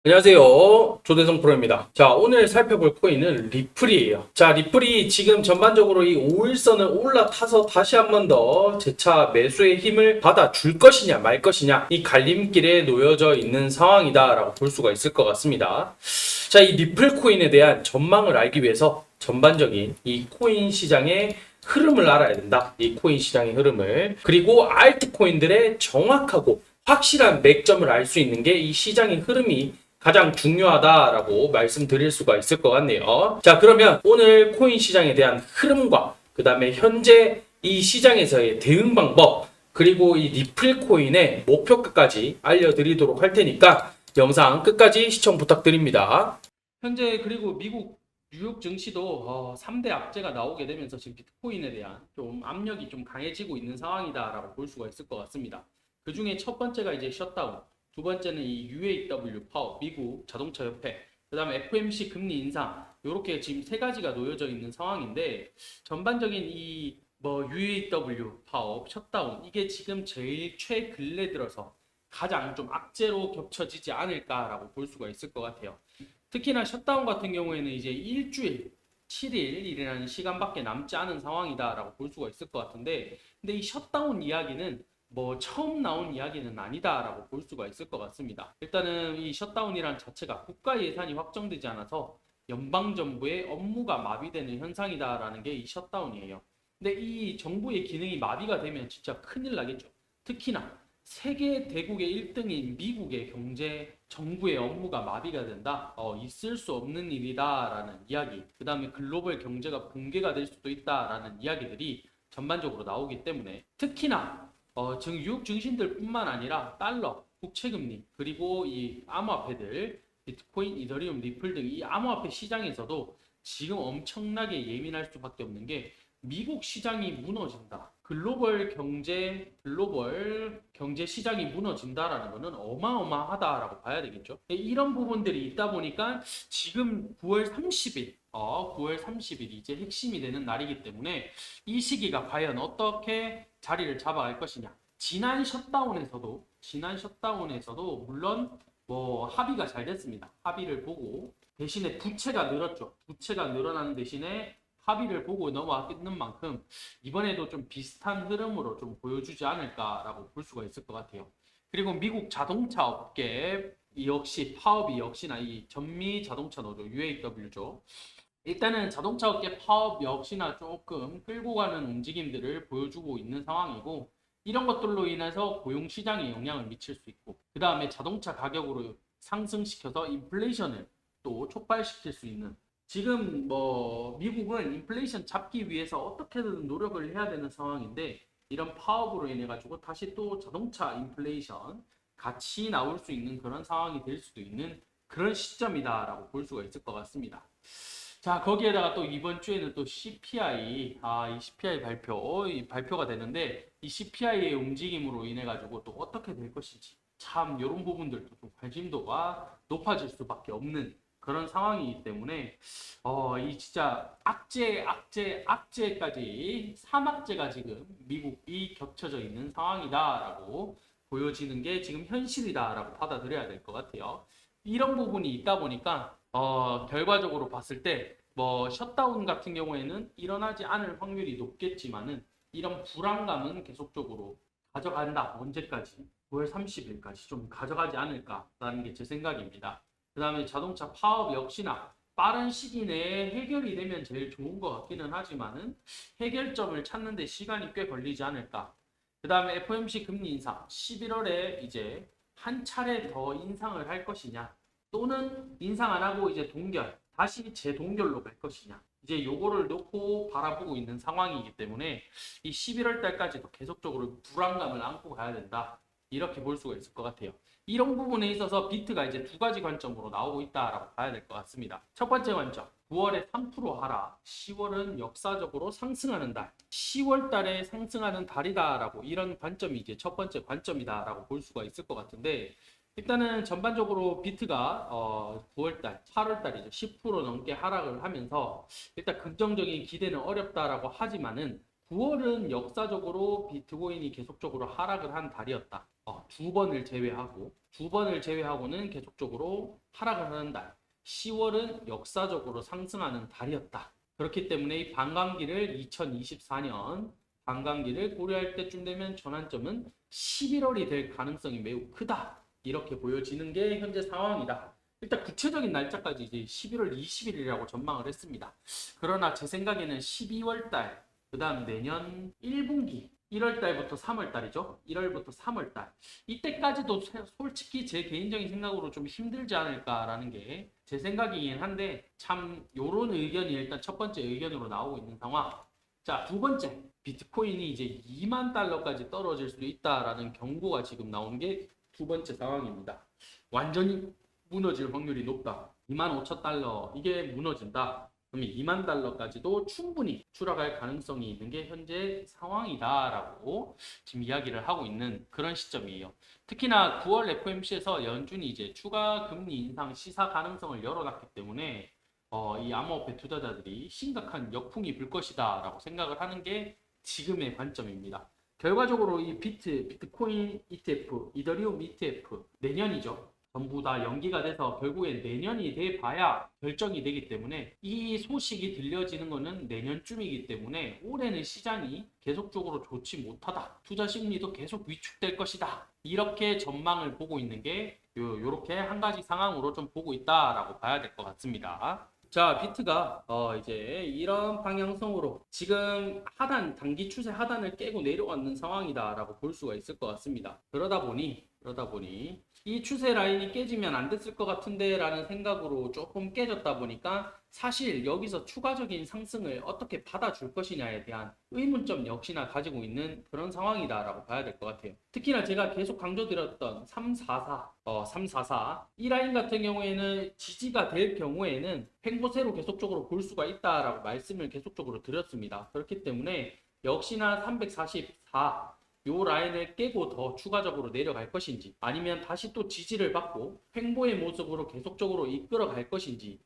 안녕하세요. 조대성 프로입니다. 자, 오늘 살펴볼 코인은 리플이에요. 자, 리플이 지금 전반적으로 이 5일선을 올라타서 다시 한 번 더 재차 매수의 힘을 받아줄 것이냐 말 것이냐 이 갈림길에 놓여져 있는 상황이다라고 볼 수가 있을 것 같습니다. 자, 이 리플 코인에 대한 전망을 알기 위해서 전반적인 이 코인 시장의 흐름을 알아야 된다. 이 코인 시장의 흐름을. 그리고 알트코인들의 정확하고 확실한 맥점을 알 수 있는 게 이 시장의 흐름이 가장 중요하다라고 말씀드릴 수가 있을 것 같네요. 자, 그러면 오늘 코인 시장에 대한 흐름과 그 다음에 현재 이 시장에서의 대응 방법 그리고 이 리플 코인의 목표가까지 알려드리도록 할 테니까 영상 끝까지 시청 부탁드립니다. 현재 그리고 미국 뉴욕 증시도 3대 악재가 나오게 되면서 지금 비트코인에 대한 좀 압력이 좀 강해지고 있는 상황이다라고 볼 수가 있을 것 같습니다. 그 중에 첫 번째가 이제 셧다운, 두 번째는 이 UAW 파업, 미국 자동차 협회, 그 다음에 FOMC 금리 인상, 이렇게 지금 세 가지가 놓여져 있는 상황인데 전반적인 이 UAW 파업, 셧다운 이게 지금 제일 최근래 들어서 가장 좀 악재로 겹쳐지지 않을까라고 볼 수가 있을 것 같아요. 특히나 셧다운 같은 경우에는 이제 일주일, 7일이라는 시간밖에 남지 않은 상황이다라고 볼 수가 있을 것 같은데, 근데 이 셧다운 이야기는 처음 나온 이야기는 아니다라고 볼 수가 있을 것 같습니다. 일단은 이 셧다운이란 자체가 국가 예산이 확정되지 않아서 연방정부의 업무가 마비되는 현상이다라는 게 이 셧다운이에요. 근데 이 정부의 기능이 마비가 되면 진짜 큰일 나겠죠. 특히나 세계 대국의 1등인 미국의 경제 정부의 업무가 마비가 된다. 있을 수 없는 일이다라는 이야기. 그 다음에 글로벌 경제가 붕괴가 될 수도 있다라는 이야기들이 전반적으로 나오기 때문에 특히나 지금 유럽 증신들뿐만 아니라 달러, 국채금리 그리고 이 암호화폐들 비트코인, 이더리움, 리플 등 이 암호화폐 시장에서도 지금 엄청나게 예민할 수밖에 없는 게 미국 시장이 무너진다. 글로벌 경제 시장이 무너진다라는 것은 어마어마하다라고 봐야 되겠죠. 이런 부분들이 있다 보니까 지금 9월 30일, 9월 30일이 이제 핵심이 되는 날이기 때문에 이 시기가 과연 어떻게 자리를 잡아갈 것이냐. 지난 셧다운에서도 물론 합의가 잘 됐습니다. 합의를 보고 대신에 부채가 늘었죠. 부채가 늘어나는 대신에 합의를 보고 넘어왔는 만큼 이번에도 좀 비슷한 흐름으로 좀 보여주지 않을까라고 볼 수가 있을 것 같아요. 그리고 미국 자동차 업계 역시 파업이 역시나 이 전미 자동차 노조 UAW죠. 일단은 자동차 업계 파업 역시나 조금 끌고 가는 움직임들을 보여주고 있는 상황이고 이런 것들로 인해서 고용 시장에 영향을 미칠 수 있고 그 다음에 자동차 가격으로 상승시켜서 인플레이션을 또 촉발시킬 수 있는 지금 미국은 인플레이션 잡기 위해서 어떻게든 노력을 해야 되는 상황인데 이런 파업으로 인해 가지고 다시 또 자동차 인플레이션 같이 나올 수 있는 그런 상황이 될 수도 있는 그런 시점이다라고 볼 수가 있을 것 같습니다. 자, 거기에다가 또 이번 주에는 또 CPI, 이 CPI 발표가 되는데 이 CPI의 움직임으로 인해 가지고 또 어떻게 될 것인지 참 이런 부분들도 좀 관심도가 높아질 수밖에 없는 그런 상황이기 때문에 이 진짜 악재까지 3악재가 지금 미국이 겹쳐져 있는 상황이다라고 보여지는 게 지금 현실이다라고 받아들여야 될 것 같아요. 이런 부분이 있다 보니까 결과적으로 봤을 때 셧다운 같은 경우에는 일어나지 않을 확률이 높겠지만은 이런 불안감은 계속적으로 가져간다. 언제까지? 9월 30일까지 좀 가져가지 않을까라는 게 제 생각입니다. 그 다음에 자동차 파업 역시나 빠른 시기 내에 해결이 되면 제일 좋은 것 같기는 하지만은 해결점을 찾는 데 시간이 꽤 걸리지 않을까. 그 다음에 FOMC 금리 인상 11월에 이제 한 차례 더 인상을 할 것이냐 또는 인상 안 하고 이제 다시 재동결로 갈 것이냐 이제 요거를 놓고 바라보고 있는 상황이기 때문에 이 11월 달까지도 계속적으로 불안감을 안고 가야 된다 이렇게 볼 수가 있을 것 같아요. 이런 부분에 있어서 비트가 이제 두 가지 관점으로 나오고 있다라고 봐야 될 것 같습니다. 첫 번째 관점 9월에 3% 하락, 10월은 역사적으로 상승하는 달, 10월 달에 상승하는 달이다라고 이런 관점이 이제 첫 번째 관점이다라고 볼 수가 있을 것 같은데 일단은 전반적으로 비트가 9월달, 8월달이죠. 10% 넘게 하락을 하면서 일단 긍정적인 기대는 어렵다라고 하지만은 9월은 역사적으로 비트코인이 계속적으로 하락을 한 달이었다. 두 번을 제외하고 두 번을 제외하고는 계속적으로 하락을 하는 달. 10월은 역사적으로 상승하는 달이었다. 그렇기 때문에 이 반감기를 2024년 반감기를 고려할 때쯤 되면 전환점은 11월이 될 가능성이 매우 크다. 이렇게 보여지는 게 현재 상황이다. 일단 구체적인 날짜까지 이제 11월 20일이라고 전망을 했습니다. 그러나 제 생각에는 12월 달, 그 다음 내년 1분기, 1월 달부터 3월 달이죠. 1월부터 3월 달. 이때까지도 솔직히 제 개인적인 생각으로 좀 힘들지 않을까라는 게 제 생각이긴 한데, 참 요런 의견이 일단 첫 번째 의견으로 나오고 있는 상황. 자, 두 번째. 비트코인이 이제 2만 달러까지 떨어질 수도 있다라는 경고가 지금 나온 게 두 번째 상황입니다. 완전히 무너질 확률이 높다. 2만 5천 달러 이게 무너진다. 그러면 2만 달러까지도 충분히 추락할 가능성이 있는 게 현재 상황이다라고 지금 이야기를 하고 있는 그런 시점이에요. 특히나 9월 FOMC에서 연준이 이제 추가 금리 인상 시사 가능성을 열어놨기 때문에 이 암호화폐 투자자들이 심각한 역풍이 불 것이다라고 생각을 하는 게 지금의 관점입니다. 결과적으로 이 비트코인 ETF, 이더리움 ETF 내년이죠. 전부 다 연기가 돼서 결국엔 내년이 돼 봐야 결정이 되기 때문에 이 소식이 들려지는 것은 내년쯤이기 때문에 올해는 시장이 계속적으로 좋지 못하다. 투자 심리도 계속 위축될 것이다. 이렇게 전망을 보고 있는 게 요렇게 한 가지 상황으로 좀 보고 있다라고 봐야 될 것 같습니다. 자, 비트가 이제 이런 방향성으로 지금 단기 추세 하단을 깨고 내려왔는 상황이다라고 볼 수가 있을 것 같습니다. 그러다 보니 이 추세 라인이 깨지면 안 됐을 것 같은데 라는 생각으로 조금 깨졌다 보니까 사실 여기서 추가적인 상승을 어떻게 받아줄 것이냐에 대한 의문점 역시나 가지고 있는 그런 상황이다라고 봐야 될 것 같아요. 특히나 제가 계속 강조드렸던 344 이 라인 같은 경우에는 지지가 될 경우에는 횡보세로 계속적으로 볼 수가 있다라고 말씀을 계속적으로 드렸습니다. 그렇기 때문에 역시나 344 요 라인을 깨고 더 추가적으로 내려갈 것인지 아니면 다시 또 지지를 받고 횡보의 모습으로 계속적으로 이끌어 갈 것인지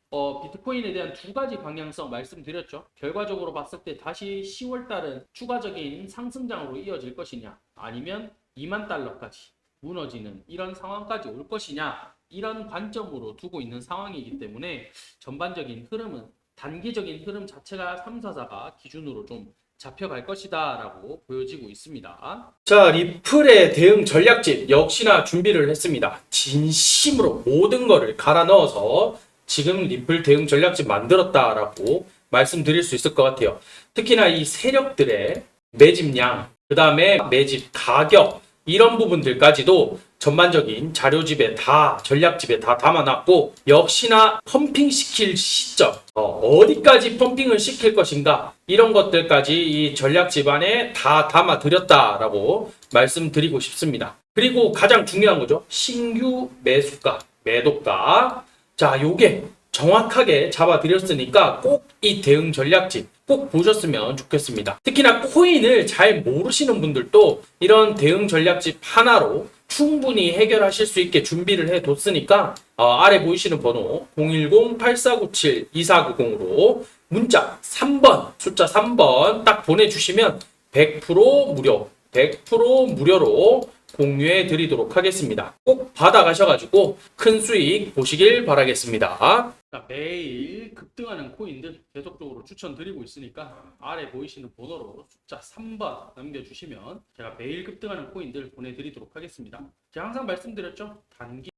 비트코인에 대한 두 가지 방향성 말씀드렸죠. 결과적으로 봤을 때 다시 10월 달은 추가적인 상승장으로 이어질 것이냐 아니면 2만 달러까지 무너지는 이런 상황까지 올 것이냐 이런 관점으로 두고 있는 상황이기 때문에 전반적인 흐름은 단기적인 흐름 자체가 344가 기준으로 좀 잡혀갈 것이다 라고 보여지고 있습니다. 자, 리플의 대응 전략집 역시나 준비를 했습니다. 진심으로 모든 거를 갈아 넣어서 지금 리플 대응 전략집 만들었다라고 말씀드릴 수 있을 것 같아요. 특히나 이 세력들의 매집량, 그 다음에 매집 가격 이런 부분들까지도 전반적인 자료집에 전략집에 다 담아놨고 역시나 펌핑시킬 시점 어디까지 펌핑을 시킬 것인가 이런 것들까지 이 전략집 안에 다 담아드렸다라고 말씀드리고 싶습니다. 그리고 가장 중요한 거죠. 신규 매수가, 매도가 자 요게 정확하게 잡아드렸으니까 꼭 이 대응 전략집 꼭 보셨으면 좋겠습니다. 특히나 코인을 잘 모르시는 분들도 이런 대응 전략집 하나로 충분히 해결하실 수 있게 준비를 해뒀으니까 아래 보이시는 번호 010-8497-2490으로 문자 3번 숫자 3번 딱 보내주시면 100% 무료 100% 무료로 공유해 드리도록 하겠습니다. 꼭 받아가셔가지고 큰 수익 보시길 바라겠습니다. 자, 매일 급등하는 코인들 계속적으로 추천드리고 있으니까 아래 보이시는 번호로 숫자 3번 남겨주시면 제가 매일 급등하는 코인들 보내드리도록 하겠습니다. 제가 항상 말씀드렸죠. 단기